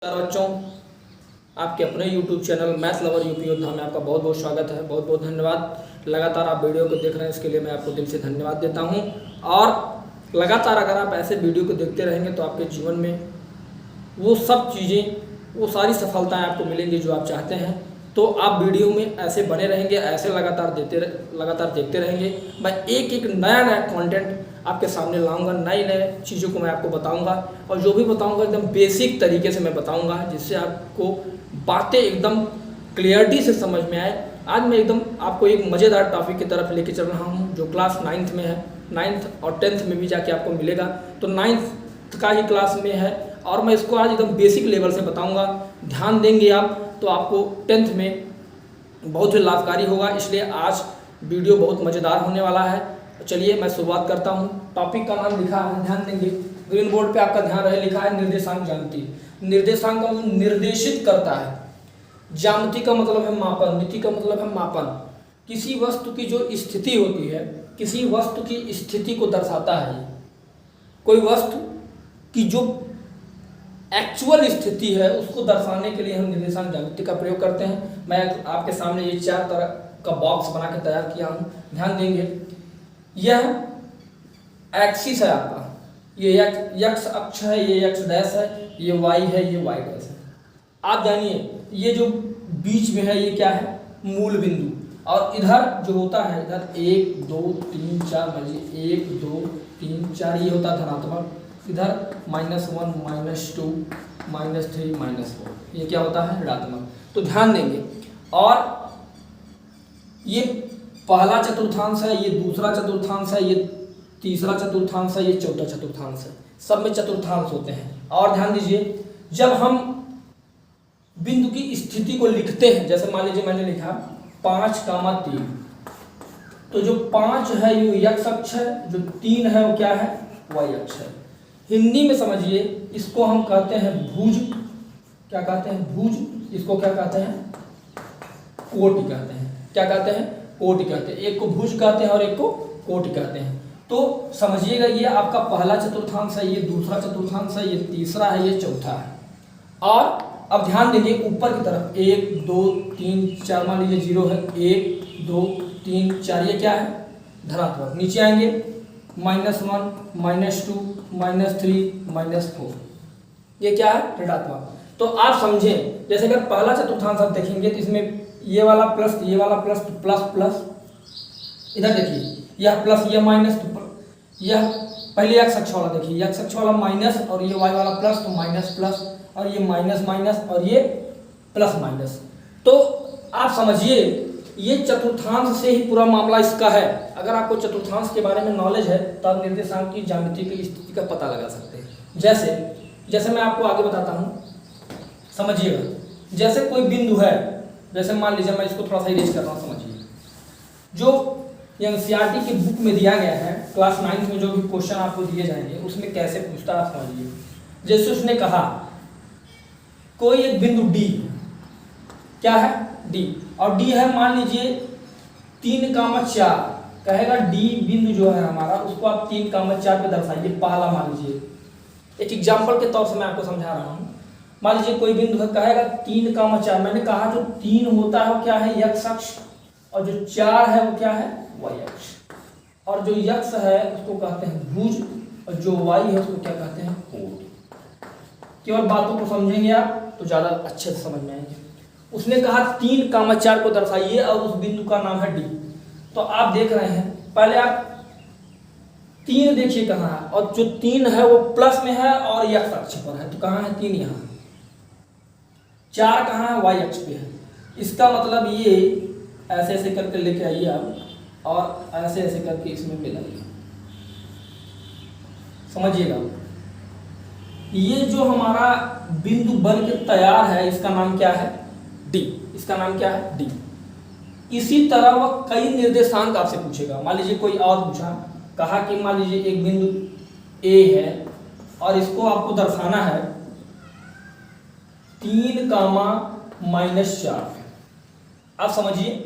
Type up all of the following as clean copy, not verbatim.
नमस्कार बच्चों, आपके अपने YouTube channel math lover UP योद्धा में आपका बहुत बहुत स्वागत है। बहुत बहुत धन्यवाद। लगातार आप वीडियो को देख रहे हैं, इसके लिए मैं आपको दिल से धन्यवाद देता हूं। और लगातार अगर आप ऐसे वीडियो को देखते रहेंगे तो आपके जीवन में वो सब चीज़ें, वो सारी सफलताएं आपको मिलेंगी जो आप चाहते हैं। तो आप वीडियो में ऐसे बने रहेंगे, ऐसे लगातार देखते रहेंगे। मैं एक एक नया कंटेंट आपके सामने लाऊंगा, नई नए चीज़ों को मैं आपको बताऊंगा। और जो भी बताऊंगा एकदम बेसिक तरीके से मैं बताऊंगा, जिससे आपको बातें एकदम क्लियरिटी से समझ में आए। आज मैं एकदम आपको एक मज़ेदार टॉपिक की तरफ लेके चल रहा हूं जो क्लास 9th में है। 9th और 10th में भी जाके आपको मिलेगा, तो 9th का ही क्लास में है। और मैं इसको आज एकदम बेसिक लेवल से बताऊंगा। ध्यान देंगे आप तो आपको 10th में बहुत ही लाभकारी होगा। इसलिए आज वीडियो बहुत मज़ेदार होने वाला है। चलिए मैं शुरुआत करता हूँ। टॉपिक का नाम लिखा है, ध्यान देंगे, ग्रीन बोर्ड पे आपका ध्यान रहे, लिखा है निर्देशांक ज्यामिति। निर्देशांक का मतलब निर्देशित करता है, ज्यामिति का मतलब है मापन, मिति का मतलब है मापन। किसी वस्तु की जो स्थिति होती है, किसी वस्तु की स्थिति को दर्शाता है। कोई वस्तु की जो एक्चुअल स्थिति है उसको दर्शाने के लिए हम निर्देशांक ज्यामिति का प्रयोग करते हैं। मैं आपके सामने ये 4 तरह का बॉक्स बना के तैयार किया हूँ, ध्यान देंगे। यह एक्सिस है आपका, ये एक्स अक्ष है, ये एक्स डैश है, ये वाई है, ये वाई डैश है। आप जानिए ये जो बीच में है ये क्या है, मूल बिंदु। और इधर जो होता है, इधर 1 2 3 4, मानिए 1 2 3 4, ये होता है धनात्मक। इधर -1 -2 -3 -4, ये क्या होता है, ऋणात्मक। तो ध्यान देंगे। और ये पहला चतुर्थांश है, ये दूसरा चतुर्थांश है, ये तीसरा चतुर्थांश है, ये चौथा चतुर्थांश है। सब में चतुर्थांश होते हैं। और ध्यान दीजिए, जब हम बिंदु की स्थिति को लिखते हैं, जैसे मान लीजिए मैंने लिखा 5,3, तो जो 5 है ये एक्स अक्ष है, जो 3 है वो क्या है, वाई अक्ष है। हिंदी में समझिए, इसको हम कहते हैं भुज। क्या कहते हैं, भुज। इसको क्या कहते हैं, कोटि कहते हैं। क्या कहते हैं, कोटि कहते हैं। एक को भुज कहते हैं और एक को कोटि कहते हैं। तो समझिएगा, ये आपका पहला चतुर्थांश है, ये दूसरा चतुर्थांश है, ये तीसरा है, ये चौथा है। और अब ध्यान देंगे ऊपर की तरफ 1 2 3 4, मान लीजिए 0 है, 1 2 3 4, ये क्या है, धनात्मक। नीचे आएंगे -1 -2 -3 -4, ये क्या है, ऋणात्मक। तो आप समझें, जैसे अगर पहला चतुर्थांश आप देखेंगे तो इसमें ये वाला प्लस, ये वाला प्लस, तो प्लस प्लस। इधर देखिए, यह प्लस, यह माइनस, तो यह पहले एक्स अक्ष वाला देखिए, एक्स अक्ष वाला माइनस, और ये वाई वाला प्लस, तो माइनस प्लस, और ये माइनस माइनस, और ये प्लस माइनस। तो आप समझिए, ये चतुर्थांश से ही पूरा मामला इसका है। अगर आपको चतुर्थांश के बारे में नॉलेज है तो आप निर्देशांक की ज्यामिति की स्थिति का पता लगा सकते हैं। जैसे मैं आपको आगे बताता हूँ, समझिएगा। जैसे कोई बिंदु है, जैसे मान लीजिए, मैं इसको थोड़ा सा इरेज कर रहा हूँ, समझिए। जो एनसीईआरटी की बुक में दिया गया है, क्लास 9th में जो भी क्वेश्चन आपको दिए जाएंगे उसमें कैसे पूछता है आप समझिए। जैसे उसने कहा कोई एक बिंदु डी, क्या है, डी, और डी है मान लीजिए 3,4, कहेगा डी बिंदु जो है हमारा, उसको आप 3,4 पे दर्शाइए। पहला मान लीजिए, एक एग्जाम्पल के तौर से मैं आपको समझा रहा हूँ। मान लीजिए कोई बिंदु है, कहेगा 3,4। मैंने कहा जो 3 होता है वो क्या है, एक्स अक्ष, और जो 4 है वो क्या है, वाई अक्ष। और जो एक्स है उसको कहते हैं भुज, और जो वाई है उसको क्या कहते हैं, कोण। केवल बातों को समझेंगे आप तो ज्यादा अच्छे से समझ में आएंगे। उसने कहा 3,4 को दर्शाइए और उस बिंदु का नाम है डी। तो आप देख रहे हैं, पहले आप 3 देखिए कहाँ है, और जो 3 है वो प्लस में है और एक्स अक्ष पर है। तो कहाँ है 3, यहाँ। 4 कहाँ है, वाई अक्ष पे है। इसका मतलब ये ऐसे ऐसे करके लेके आइए आप, और ऐसे ऐसे करके इसमें मिलाइए, समझिएगा। ये जो हमारा बिंदु बन के तैयार है, इसका नाम क्या है, डी। इसका नाम क्या है, डी। इसी तरह वह कई निर्देशांक आपसे पूछेगा। मान लीजिए कोई और पूछा, कहा कि मान लीजिए एक बिंदु ए है और इसको आपको दर्शाना है 3,-4। आप समझिए,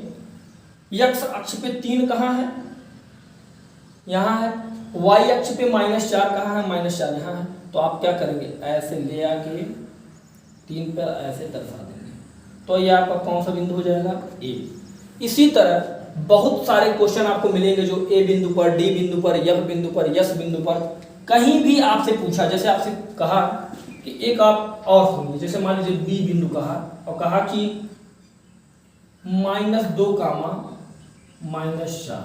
एक्स अक्ष पे 3 कहाँ है, यहाँ है। वाई अक्ष पे -4 कहाँ है, -4 यहाँ है। तो आप क्या करेंगे, ऐसे ले आके 3 पर ऐसे दर्शा देंगे, तो ये आपका कौन सा बिंदु हो जाएगा, ए। इसी तरह बहुत सारे क्वेश्चन आपको मिलेंगे जो ए बिंदु पर, डी बिंदु पर, एफ बिंदु पर, एस बिंदु पर कहीं भी आपसे पूछा, जैसे आपसे कहा कि एक आप और सुनिए, जैसे मान लीजिए बी बिंदु कहा और कहा कि -2 -4,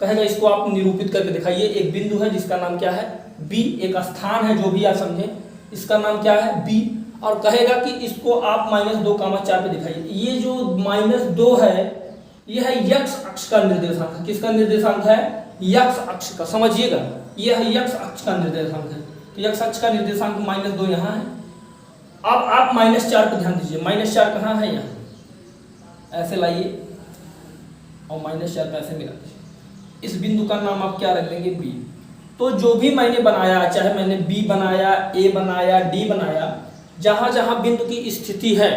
कहेगा इसको आप निरूपित करके दिखाइए। एक बिंदु है जिसका नाम क्या है, बी, एक स्थान है जो भी आप समझे, इसका नाम क्या है, बी, और कहेगा कि इसको आप -2 4 पे दिखाइए। ये जो -2 है यह है यक्ष अक्ष का निर्देशांक है। किसका निर्देशांक है, यक्ष अक्ष का, समझिएगा, यह है यक्ष अक्ष का निर्देशांक है। तो यक्ष अक्ष का निर्देशांक -2 यहाँ है। अब आप -4 पर ध्यान दीजिए, -4 कहाँ है, यहाँ, ऐसे लाइए और -4 पे ऐसे मिला दीजिए। इस बिंदु का नाम आप क्या रख देंगे, बी। तो जो भी मैंने बनाया, चाहे मैंने बी बनाया, ए बनाया, डी बनाया, जहां जहां बिंदु की स्थिति है,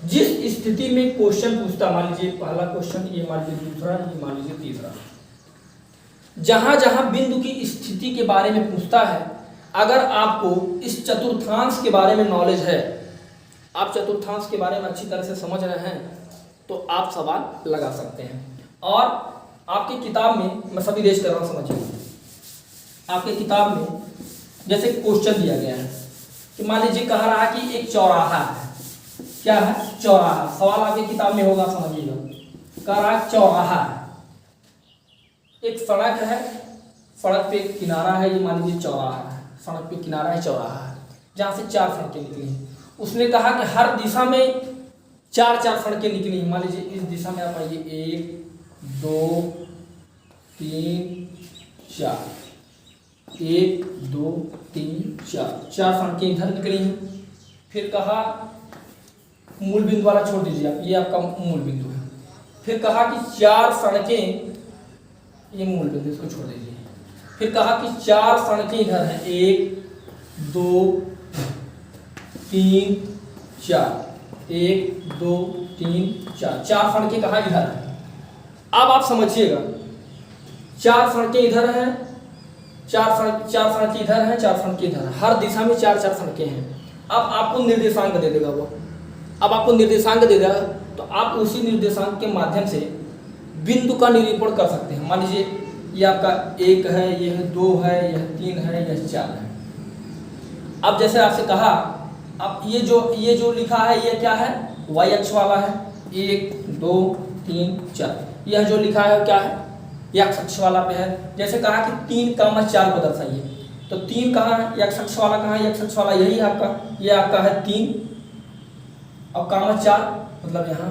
जिस स्थिति में क्वेश्चन पूछता, मान लीजिए पहला क्वेश्चन, ये मान लीजिए दूसरा, ये मान लीजिए तीसरा, जहां जहां बिंदु की स्थिति के बारे में पूछता है, अगर आपको इस चतुर्थांश के बारे में नॉलेज है, आप चतुर्थांश के बारे में अच्छी तरह से समझ रहे हैं, तो आप सवाल लगा सकते हैं। और आपकी किताब में, मैं सभी देश कर रहा हूं, समझिए, आपके किताब में जैसे क्वेश्चन दिया गया है कि मान लीजिए कह रहा है कि एक चौराहा है, क्या है, चौराहा, सवाल आपकी किताब में होगा, समझिएगा, कह रहा है चौराहा है, एक सड़क है, सड़क पे एक किनारा है, ये मान लीजिए चौराहा है, सड़क पे किनारा है, चौराहा है, जहां से 4 सड़कें निकली हैं। उसने कहा कि हर दिशा में 4 सड़कें निकली हैं। मान लीजिए इस दिशा में आप आइए, 1 2 3 4, 1 2 3 4 सड़कें इधर निकली हैं। फिर कहा मूल बिंदु वाला छोड़ दीजिए आप, ये आपका मूल बिंदु है। फिर कहा कि 4 सड़कें, ये मूल बिंदु, इसको छोड़ दीजिए। फिर कहा कि 4 सड़कें इधर हैं, 1 2 3 4, 1 2 3 4, 4 सड़कें कहाँ इधर है। अब आप समझिएगा, 4 सड़कें इधर हैं, 4 सड़कें इधर हैं, 4 सड़कें इधर हैं, हर दिशा में 4 सड़कें हैं। अब आपको निर्देशांक दे देगा वो, अब आपको निर्देशांक दे देगा, तो आप उसी निर्देशांक के माध्यम से बिंदु का निरूपण कर सकते हैं। मान लीजिए ये आपका 1 है, यह 2 है, यह 3 है, यह 4 है। अब जैसे आपसे कहा, अब ये जो लिखा है ये क्या है, y अक्ष वाला है, 1 2 3 4, यह जो लिखा है क्या है, x अक्ष वाला पे है। जैसे कहा कि 3 4 को दर्शाइए, तो 3 कहाँ है, x अक्ष वाला कहाँ है, x अक्ष वाला यही है आपका, ये आपका है 3 और 4 मतलब यहाँ,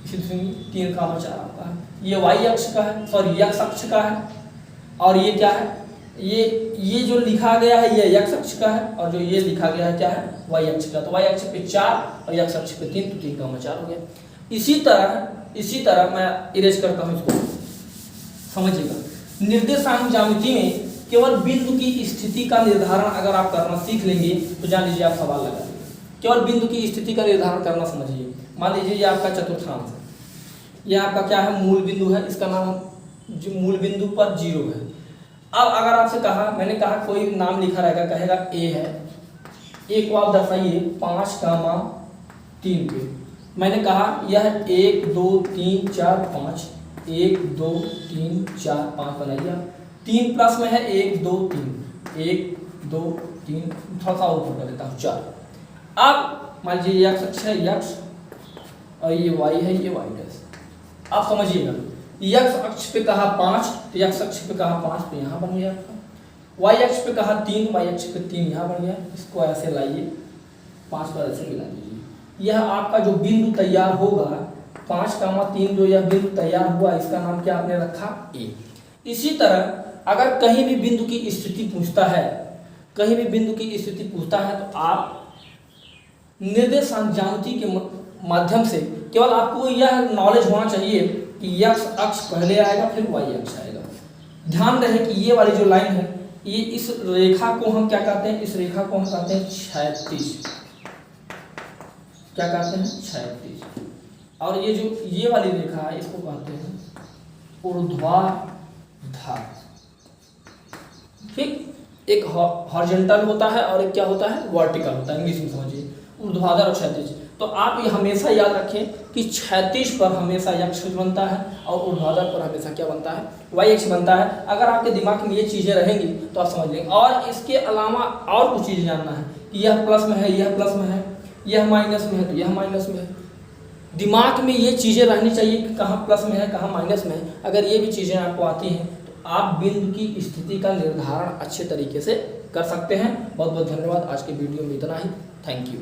इसी 3 4 आपका है। ये y अक्ष का है, सॉरी x अक्ष का है, और ये क्या है, ये जो लिखा गया है ये x अक्ष का है, और जो ये लिखा गया है क्या है, y अक्ष का। तो y अक्ष पे 4 और x अक्ष पे 3, तो 3 4 हो गया। इसी तरह मैं इरेज करता हूँ इसको, समझिएगा। निर्देशांक ज्यामिति में केवल बिंदु की स्थिति का निर्धारण अगर आप करना सीख लेंगे तो जान लीजिए आप सवाल लगा लेंगे। केवल बिंदु की स्थिति का निर्धारण करना समझिए। मान लीजिए ये आपका चतुर्थांश है, ये आपका क्या है, मूल बिंदु है, इसका नाम जो मूल बिंदु पर 0 है। अब अगर आपसे कहा, मैंने कहा कोई नाम लिखा रहेगा, कहेगा ए है, ए को आप दर्शाइए 5 3 पे। मैंने कहा यह 1 2 3 4 5, 1 2 3 4 5 बनाइए। 3 प्लस में है 1 2 3, 1 2 3, थोड़ा सा ऊपर कर देता हूँ 4। अब मान लीजिए x अक्ष है, x, और ये y है, ये y डैश। आप समझिएगा, x अक्ष पे कहा 5, तो x अक्ष पे कहा 5, तो यहाँ बन गया आपका। y अक्ष पे कहा 3, y अक्ष पे 3 यहाँ बन गया। इसको ऐसे लाइए, 5 पर ऐसे मिला दीजिए। यह आपका जो बिंदु तैयार होगा 5 3 जो यह बिंदु तैयार हुआ, इसका नाम क्या आपने रखा, a। इसी तरह अगर कहीं भी बिंदु की स्थिति पूछता है, कहीं भी बिंदु की स्थिति पूछता है, तो आप निर्देशांक ज्यामिति के माध्यम से केवल आपको यह नॉलेज होना चाहिए कि x अक्ष पहले आएगा फिर y अक्ष आएगा। ध्यान रहे कि ये वाली जो लाइन है, ये इस रेखा को हम क्या कहते हैं, इस रेखा को हम कहते हैं क्षैतिज। क्या कहते हैं, क्षैतिज। और ये जो ये वाली रेखा है इसको कहते हैं ऊर्ध्वाधर। ठीक, एक हॉरिजॉन्टल होता है और एक क्या होता है, वर्टिकल होता है। इंग्लिश में समझिए, ऊर्ध्वाधर और क्षैतिज। तो आप ये हमेशा याद रखें कि क्षैतिज पर हमेशा x बनता है और ऊर्ध्वाधर पर हमेशा क्या बनता है, y बनता है। अगर आपके दिमाग में ये चीज़ें रहेंगी तो आप समझ लेंगे। और इसके अलावा और कुछ चीज़ जानना है कि यह प्लस में है, यह प्लस में है, यह माइनस में है, तो यह माइनस में है। दिमाग में ये चीज़ें रहनी चाहिए कि कहाँ प्लस में है, कहाँ माइनस में है। अगर ये भी चीज़ें आपको आती हैं तो आप बिंदु की स्थिति का निर्धारण अच्छे तरीके से कर सकते हैं। बहुत बहुत धन्यवाद। आज के वीडियो में इतना ही। Thank you.